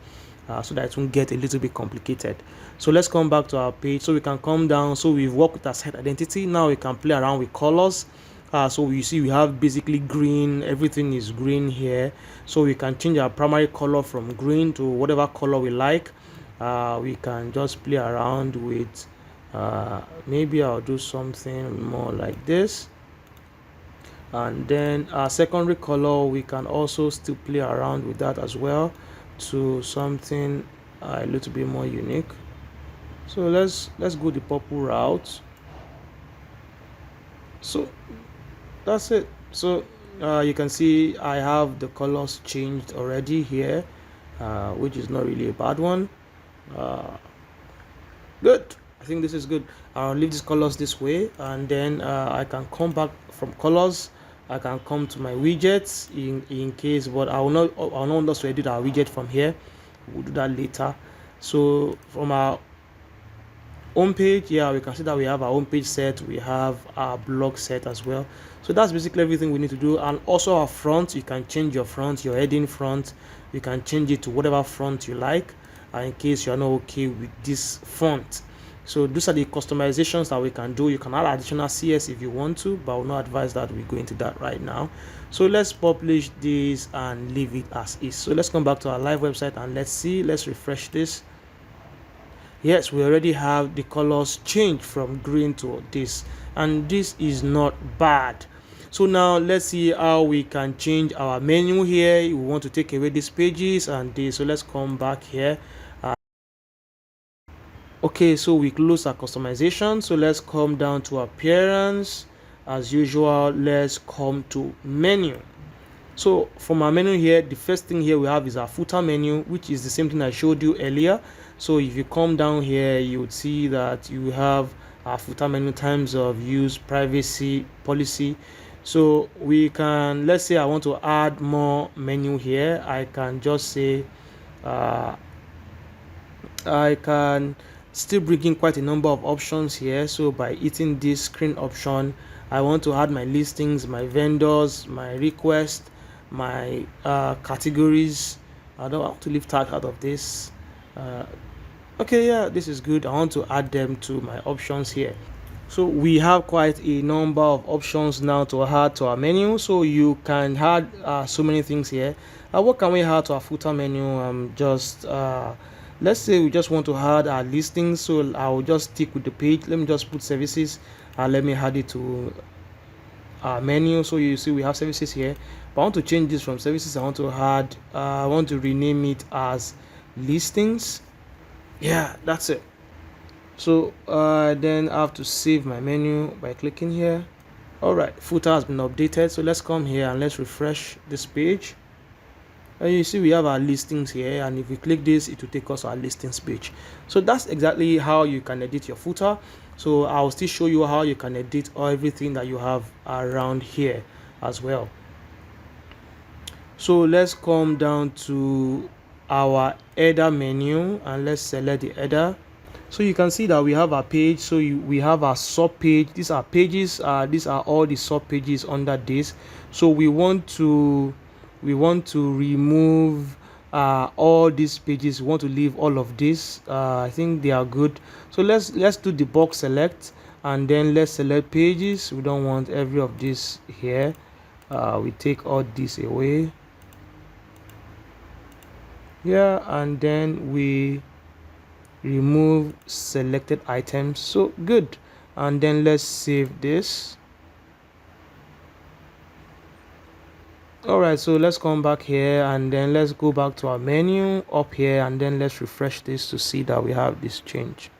so that it won't get a little bit complicated. So let's come back to our page. So we can come down. So we've worked with our site identity. Now we can play around with colors. So you see we have basically green, everything is green here. So we can change our primary color from green to whatever color we like. We can just play around with, maybe I'll do something more like this. And then our secondary color, we can also still play around with that as well to something a little bit more unique. So let's go the purple route. So that's it. So you can see I have the colors changed already here, which is not really a bad one. Good. I think this is good. I'll leave these colors this way, and then I can come back from colors. I can come to my widgets in case, but I'll not want us to edit our widget from here. We'll do that later. So from our home page, yeah, we can see that we have our home page set, we have our blog set as well. So that's basically everything we need to do. And also our front, you can change your front, your heading front, you can change it to whatever front you like, in case you're not okay with this font. So those are the customizations that we can do. You can add additional CS if you want to, but I will not advise that we go into that right now. So let's publish this and leave it as is. So let's come back to our live website and let's refresh this. Yes, we already have the colors changed from green to this, and this is not bad. So now let's see how we can change our menu here. We want to take away these pages and this, so let's come back here. Okay, so we close our customization. So let's come down to appearance. As usual, let's come to menu. So from our menu here, the first thing here we have is our footer menu, which is the same thing I showed you earlier. So if you come down here, you would see that you have our footer menu, times of use, privacy, policy. So we can, let's say I want to add more menu here. I can just say, I can still bring in quite a number of options here. So by hitting this screen option, I want to add my listings, my vendors, my requests, my categories. I don't want to leave tag out of this. Okay, yeah, this is good. I want to add them to my options here. So we have quite a number of options now to add to our menu. So you can add so many things here. What can we add to our footer menu? Just let's say we just want to add our listings. So I'll just stick with the page. Let me just put services. Let me add it to our menu. So you see we have services here, but I want to change this from services. I want to add, I want to rename it as listings. Yeah, that's it. So then I have to save my menu by clicking here. All right, footer has been updated. So let's come here and let's refresh this page. And you see we have our listings here, and if we click this, it will take us to our listings page. So that's exactly how you can edit your footer. So I'll still show you how you can edit everything that you have around here as well. So let's come down to our header menu and let's select the header. So you can see that we have our page. So we have our sub page. These are pages. These are all the sub pages under this. So we want to remove all these pages. We want to leave all of this. I think they are good. So let's do the box select, and then let's select pages. We don't want every of this here. We take all this away. Yeah, and then we remove selected items. So good. And then let's save this. Alright, so let's come back here and then let's go back to our menu up here, and then let's refresh this to see that we have this change.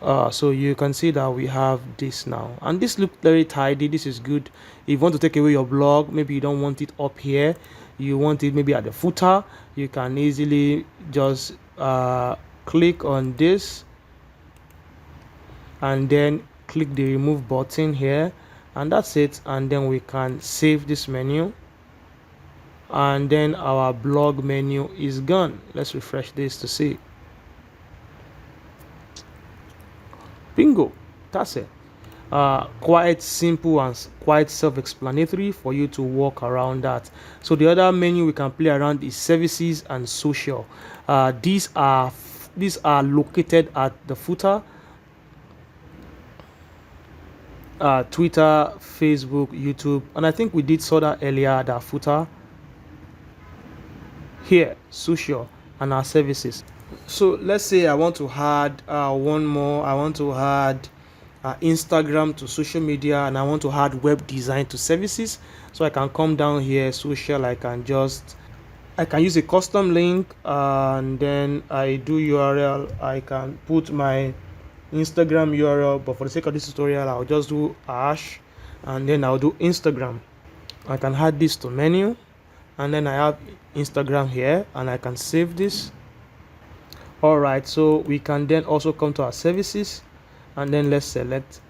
So you can see that we have this now, and this looks very tidy. This is good. If you want to take away your blog, maybe you don't want it up here, you want it maybe at the footer, you can easily just click on this and then click the remove button here, and that's it. And then we can save this menu, and then our blog menu is gone. Let's refresh this to see. Bingo. That's it. Quite simple and quite self-explanatory for you to walk around that. So the other menu we can play around is services and social. These are located at the footer. Twitter, Facebook, YouTube, and I think we did saw that earlier, that footer here, social, and our services. So let's say I want to add one more. I want to add Instagram to social media, and I want to add web design to services. So I can come down here, social. I can use a custom link, and then I do URL. I can put my Instagram URL, but for the sake of this tutorial, I'll just do hash, and then I'll do Instagram. I can add this to menu, and then I have Instagram here, and I can save this. All right, so we can then also come to our services, and then let's select.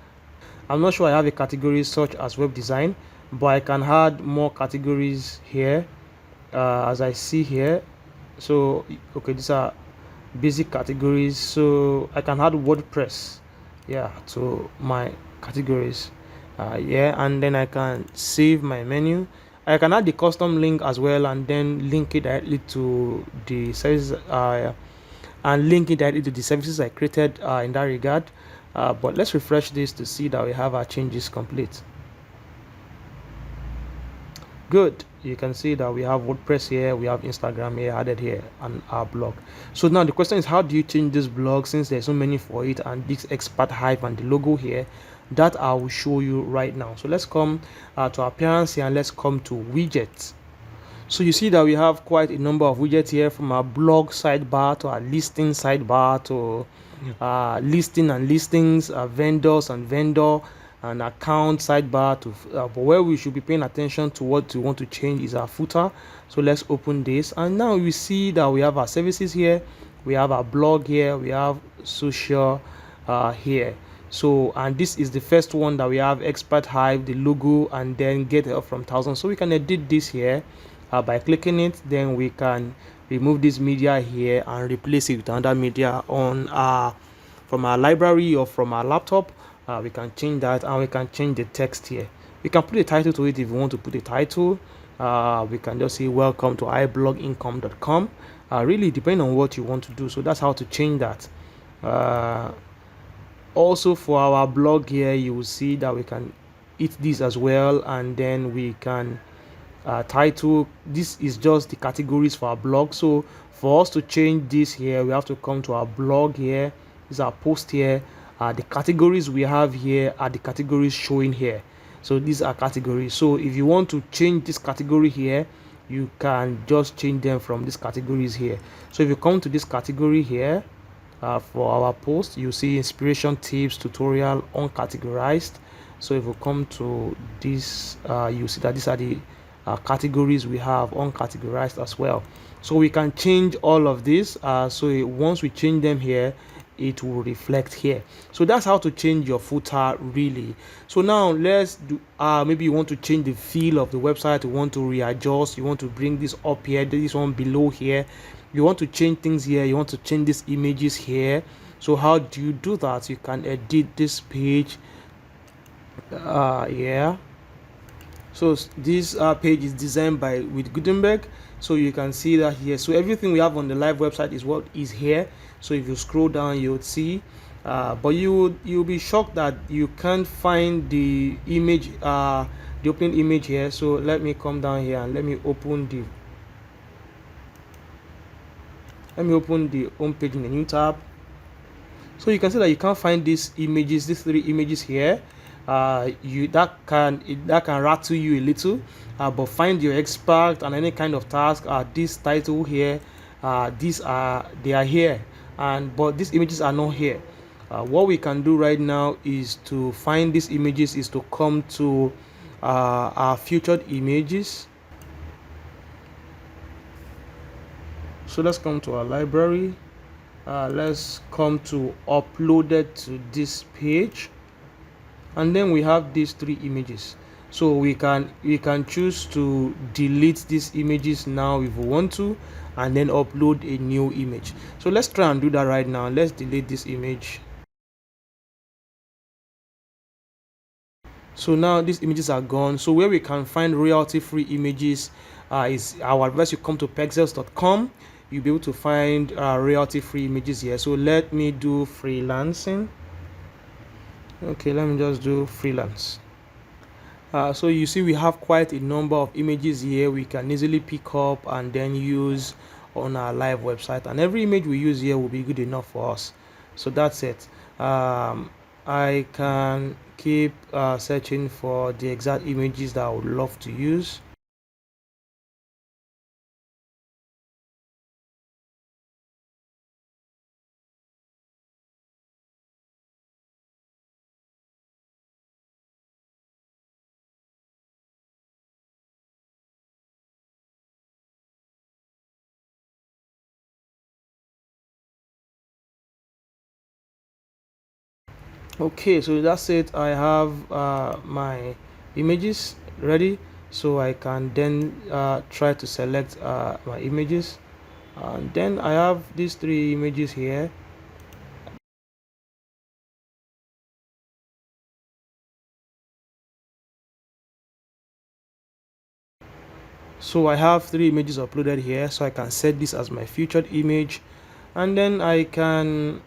I'm not sure I have a category such as web design, but I can add more categories here, as I see here. So okay, these are basic categories, so I can add WordPress, yeah, to my categories, yeah, and then I can save my menu. I can add the custom link as well, and then link it directly to the services, and link it directly to the services I created in that regard. But let's refresh this to see that we have our changes complete. Good. You can see that we have WordPress here, we have Instagram here added here, and our blog. So now the question is, how do you change this blog, since there's so many for it, and this ExpertHive and the logo here? That I will show you right now. So let's come to appearance here, and let's come to widgets. So you see that we have quite a number of widgets here, from our blog sidebar to our listing sidebar to listing and listings, vendors and vendor, and account sidebar to but where we should be paying attention to what we want to change is our footer. So let's open this, and now we see that we have our services here, we have our blog here, we have social here. So, and this is the first one that we have, ExpertHive, the logo, and then get help from 1000. So we can edit this here by clicking it. Then we can remove this media here and replace it with another media on from our library or from our laptop. We can change that, and we can change the text here. We can put a title to it if we want to put a title. We can just say welcome to iblogincome.com, really depending on what you want to do. So that's how to change that. Also for our blog here, you will see that we can hit this as well, and then we can title. This is just the categories for our blog. So for us to change this here, we have to come to our blog here. This is our post here. The categories we have here are the categories showing here. So these are categories. So if you want to change this category here, you can just change them from these categories here. So if you come to this category here, for our post, you see inspiration, tips, tutorial, uncategorized. So if we come to this, you see that these are the categories we have uncategorized as well. So we can change all of this. So once we change them here, it will reflect here. So that's how to change your footer, really. So now let's do maybe you want to change the feel of the website, you want to readjust, you want to bring this up here, this one below here, you want to change things here, you want to change these images here. So how do you do that? You can edit this page, yeah. So this page is designed with Gutenberg, so you can see that here. So everything we have on the live website is what is here. So if you scroll down, you'll see, but you'll be shocked that you can't find the image, the opening image here. So let me come down here and let me open the home page in a new tab. So you can see that you can't find these images, these three images here. That can rattle you a little, but find your expert and any kind of task. This title here, they are here, but these images are not here. What we can do right now is to find these images, is to come to our featured images. So let's come to our library. Let's come to uploaded to this page, and then we have these three images. So we can choose to delete these images now if we want to, and then upload a new image. So let's try and do that right now. Let's delete this image. So now these images are gone. So where we can find royalty-free images is our advice. You come to pexels.com, you'll be able to find royalty-free images here. So let me do freelancing. Okay, let me just do freelance. So you see we have quite a number of images here we can easily pick up and then use on our live website, and every image we use here will be good enough for us. So that's it. I can keep searching for the exact images that I would love to use. Okay, so that's it. I have my images ready, so I can then try to select my images, and then I have these 3 images here. So I have 3 images uploaded here, so I can set this as my featured image, and then I can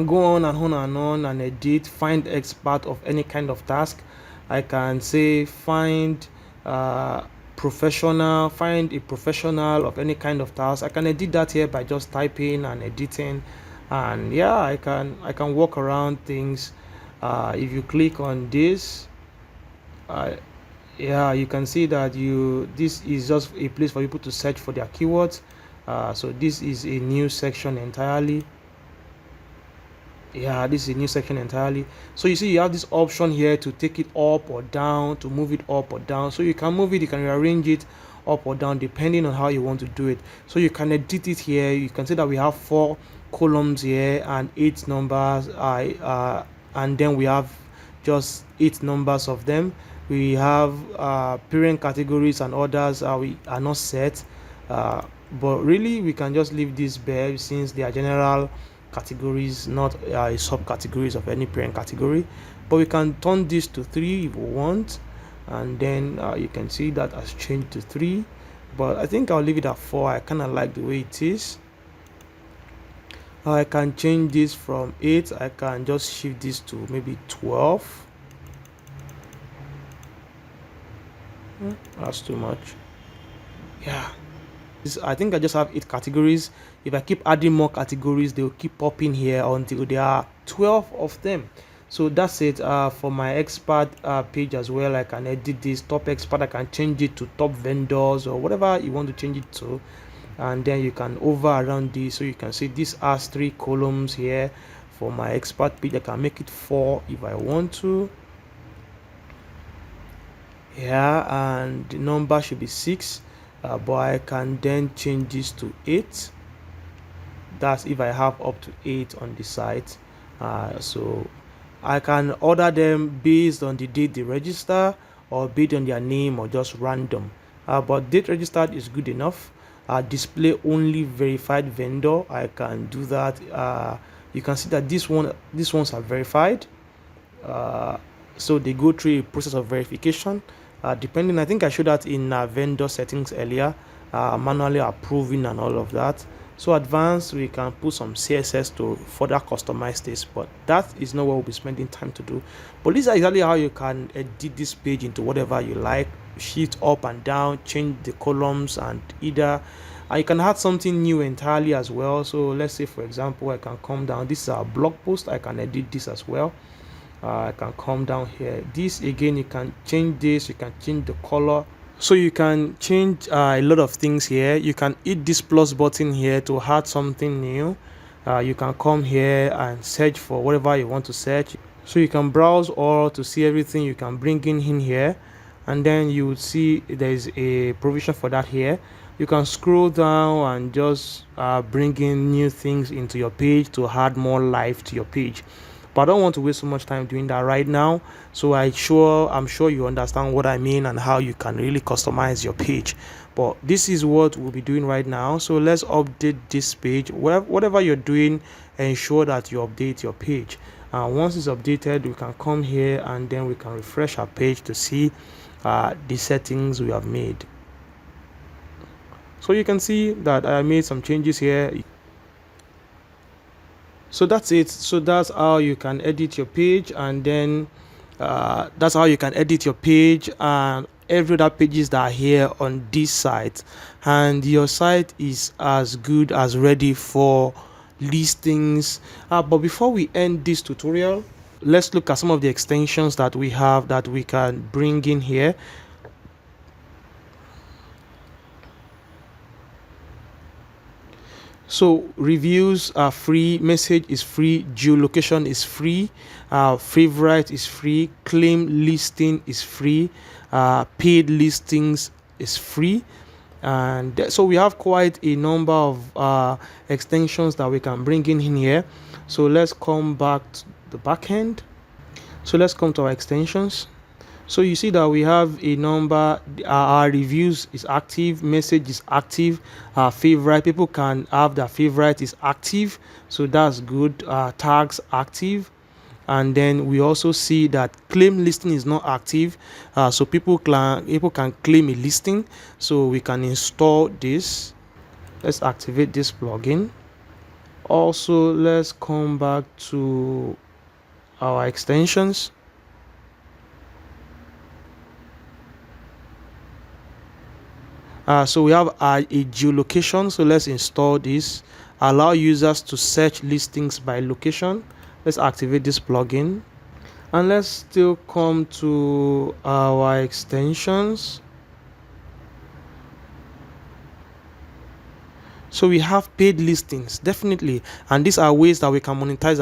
go on and on and on and edit, find expert of any kind of task. I can say find professional, find a professional of any kind of task. I can edit that here by just typing and editing, and yeah, I can walk around things. If you click on this, yeah, you can see that this is just a place for people to search for their keywords. So this is a new section entirely. Yeah, this is a new section entirely. So you see you have this option here to take it up or down, to move it up or down. So you can move it, you can rearrange it up or down depending on how you want to do it. So you can edit it here. You can see that we have 4 columns here and 8 numbers, and then we have just 8 numbers of them. We have parent categories and others we are not set, but really we can just leave this bare since they are general categories, not subcategories of any parent category. But we can turn this to 3 if we want, and then you can see that has changed to 3, but I think I'll leave it at 4. I kind of like the way it is. I can change this from 8. I can just shift this to maybe 12. That's too much. Yeah, I think I just have 8 categories. If I keep adding more categories, they will keep popping here until there are 12 of them. So that's it for my expert page as well. I can edit this top expert. I can change it to top vendors or whatever you want to change it to, and then you can hover around this. So you can see this has 3 columns here for my expert page. I can make it 4 if I want to. Yeah, and the number should be 6, but I can then change this to 8. That's if I have up to 8 on the site. So I can order them based on the date they register, or based on their name, or just random. But date registered is good enough. Display only verified vendor, I can do that. You can see that these ones are verified, so they go through a process of verification. Depending, I think I showed that in vendor settings earlier, manually approving and all of that. So advanced, we can put some CSS to further customize this, but that is not what we'll be spending time to do. But this is exactly how you can edit this page into whatever you like, shift up and down, change the columns, and either you can add something new entirely as well. So let's say, for example, I can come down, this is our blog post, I can edit this as well. I can come down here. This again, you can change this, you can change the color, so you can change a lot of things here. You can hit this plus button here to add something new. You can come here and search for whatever you want to search. So you can browse all to see everything you can bring in here, and then you will see there is a provision for that here. You can scroll down and just bring in new things into your page to add more life to your page. But I don't want to waste so much time doing that right now. So I'm sure you understand what I mean and how you can really customize your page. But this is what we'll be doing right now. So let's update this page. Whatever you're doing, ensure that you update your page. And once it's updated, we can come here and then we can refresh our page to see the settings we have made. So you can see that I made some changes here. So that's it. So that's how you can edit your page, and then that's how you can edit your page and every other pages that are here on this site, and your site is as good as ready for listings. But before we end this tutorial, let's look at some of the extensions that we have that we can bring in here. So reviews are free, message is free, geolocation is free, favorite is free, claim listing is free, paid listings is free. And so we have quite a number of extensions that we can bring in here. So let's come back to the back end. So let's come to our extensions. So you see that we have a number. Our reviews is active, message is active, favorite, people can have their favorite is active, so that's good. Tags active, and then we also see that claim listing is not active, so people can claim a listing, so we can install this. Let's activate this plugin. Also, let's come back to our extensions. So we have a geolocation, so let's install this. Allow users to search listings by location. Let's activate this plugin, and let's still come to our extensions. So we have paid listings, definitely, and these are ways that we can monetize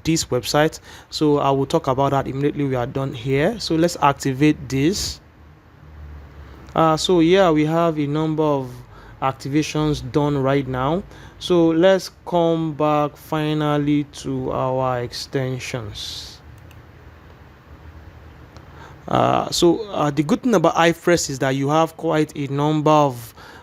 this website. So I will talk about that immediately we are done here. So let's activate this. So yeah, we have a number of activations done right now. So let's come back finally to our extensions. The good thing about HivePress is that you have quite a number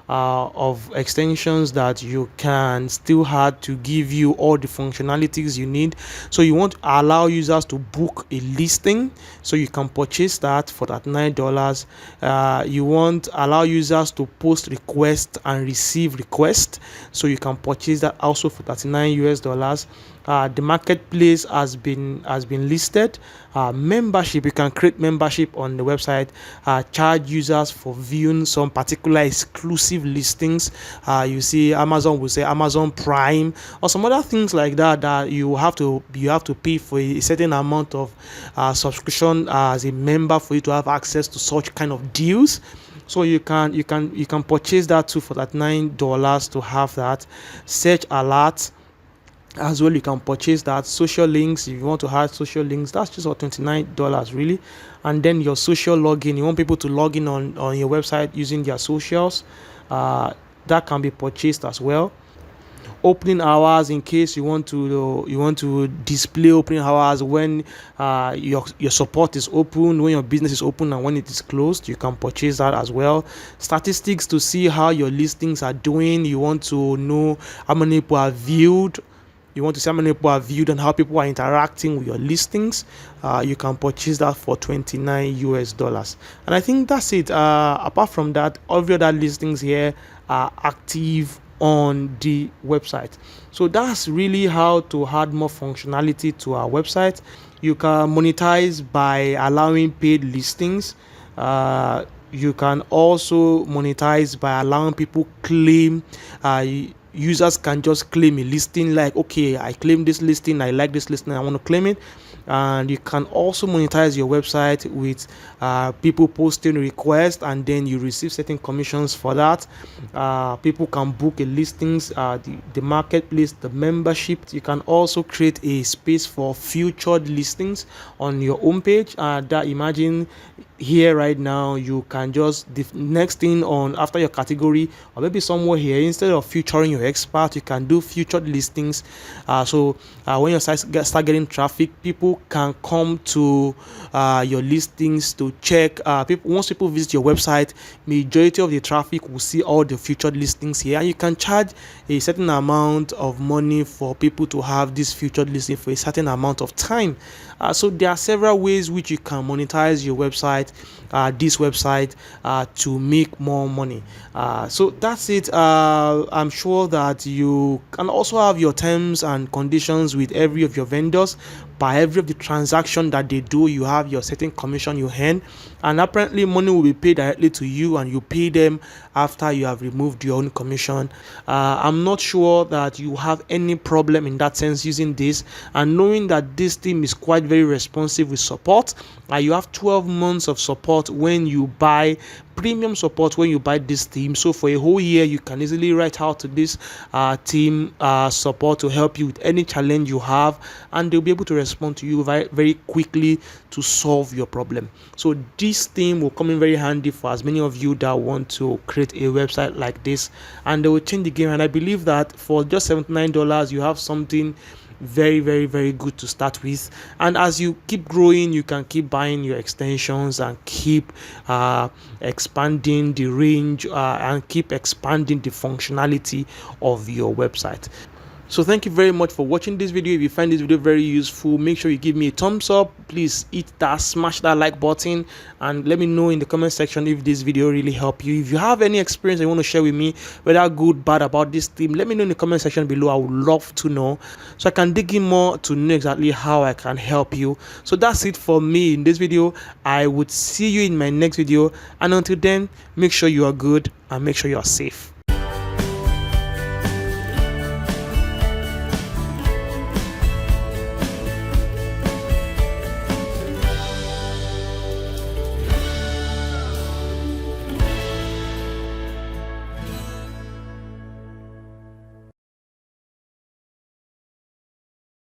of extensions that you can still add to give you all the functionalities you need. So you want to allow users to book a listing, so you can purchase that for that $9. You want to allow users to post requests and receive requests, so you can purchase that also for $39. The marketplace has been listed. Membership, you can create membership on the website, charge users for viewing some particular exclusive listings. You see Amazon will say Amazon Prime or some other things like that, that you have to pay for a certain amount of subscription as a member for you to have access to such kind of deals. So you can purchase that too for that $9 to have that. Search alert as well, you can purchase that. Social links, if you want to add social links, that's just for $29 really. And then your social login, you want people to log in on your website using their socials, that can be purchased as well. Opening hours, in case you want to display opening hours when your support is open, when your business is open, and when it is closed, you can purchase that as well. Statistics, to see how your listings are doing. You want to know how many people are viewed. You want to see how many people are viewed and how people are interacting with your listings. You can purchase that for $29. And I think that's it. Apart from that, all the other listings here are active on the website. So that's really how to add more functionality to our website. You can monetize by allowing paid listings. You can also monetize by allowing people claim. Users can just claim a listing, like, okay, I claim this listing, I like this listing, I want to claim it. And you can also monetize your website with people posting requests, and then you receive certain commissions for that. People can book a listings, the marketplace, the membership. You can also create a space for featured listings on your homepage. That, imagine here right now, you can just the next thing on after your category, or maybe somewhere here, instead of featuring your expert, you can do featured listings. So when your site start getting traffic, people can come to your listings to check. Once people visit your website, majority of the traffic will see all the featured listings here, and you can charge a certain amount of money for people to have this featured listing for a certain amount of time. So there are several ways which you can monetize your website, this website, to make more money. So that's it. I'm sure that you can also have your terms and conditions with every of your vendors. By every of the transaction that they do, you have your certain commission you earn, and apparently money will be paid directly to you, and you pay them after you have removed your own commission. I'm not sure that you have any problem in that sense using this, and knowing that this team is quite very responsive with support. You have 12 months of support when you buy premium support when you buy this team. So for a whole year, you can easily write out to this team support to help you with any challenge you have, and they'll be able to respond to you very, very quickly to solve your problem. So this team will come in very handy for as many of you that want to create a website like this, and they will change the game. And I believe that for just $79, you have something very, very, very good to start with. And as you keep growing, you can keep buying your extensions and keep expanding the range and keep expanding the functionality of your website. So thank you very much for watching this video. If you find this video very useful, make sure you give me a thumbs up. Please smash that like button, and let me know in the comment section if this video really helped you. If you have any experience you want to share with me, whether good, bad, about this theme, let me know in the comment section below. I would love to know, so I can dig in more to know exactly how I can help you. So that's it for me in this video. I would see you in my next video, and until then, make sure you are good and make sure you are safe.